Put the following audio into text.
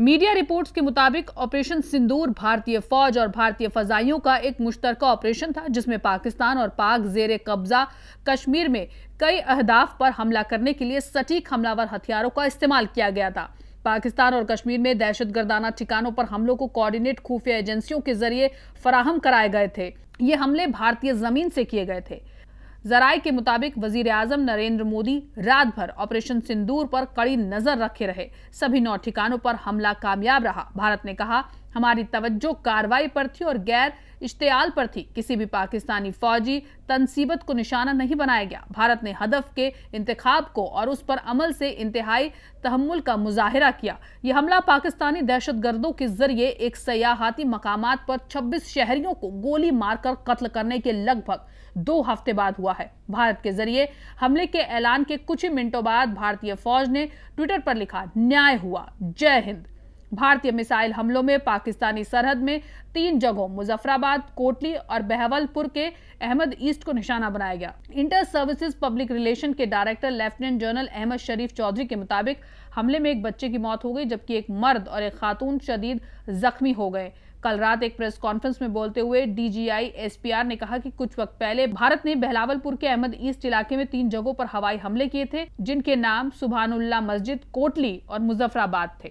Media reports के मुताबिक operation सिंदूर भारतीय फौज और भारतीय फजाइयों का एक मुश्तरका ऑपरेशन था, जिसमें पाकिस्तान और पाक जेर कब्जा कश्मीर में कई अहदाफ पर हमला करने के लिए सटीक हमलावर हथियारों का इस्तेमाल किया गया था। पाकिस्तान और कश्मीर में दहशतगर्दाना ठिकानों पर हमलों को कोऑर्डिनेट खुफिया एजेंसियों के जरिए फराहम कराए गए थे। ये हमले भारतीय जमीन से किए गए थे। जराये के मुताबिक वजीर आजम नरेंद्र मोदी रात भर ऑपरेशन सिंदूर पर कड़ी नजर रखे रहे। सभी 9 ठिकानों पर हमला कामयाब रहा। भारत ने कहा, हमारी तवज्जो कार्रवाई पर थी और गैर इश्तियाल पर थी। किसी भी पाकिस्तानी फौजी तनसीबत को निशाना नहीं बनाया गया। भारत ने हदफ के इंतखाब को और उस पर अमल से इंतहाई तहम्मुल का मुजाहिरा किया। यह हमला पाकिस्तानी दहशतगर्दों के जरिए एक सयाहती मकामात पर 26 शहरियों को गोली मारकर कत्ल करने के लगभग 2 हफ्ते बाद हुआ है। भारत के जरिए हमले के ऐलान के कुछ ही मिनटों बाद भारतीय फौज ने ट्विटर पर लिखा, न्याय हुआ, जय हिंद। भारतीय मिसाइल हमलों में पाकिस्तानी सरहद में 3 जगहों मुजफ्फराबाद, कोटली और बहवलपुर के अहमद ईस्ट को निशाना बनाया गया। इंटर सर्विसेज पब्लिक रिलेशन के डायरेक्टर लेफ्टिनेंट जनरल अहमद शरीफ चौधरी के मुताबिक हमले में एक बच्चे की मौत हो गई, जबकि एक मर्द और एक खातून शदीद जख्मी हो गए। कल रात एक प्रेस कॉन्फ्रेंस में बोलते हुए डीजीआई एसपीआर ने कहा कि कुछ वक्त पहले भारत ने बहलावलपुर के अहमद ईस्ट इलाके में 3 जगहों पर हवाई हमले किए थे, जिनके नाम सुभानुल्लाह मस्जिद, कोटली और मुजफ्फराबाद थे।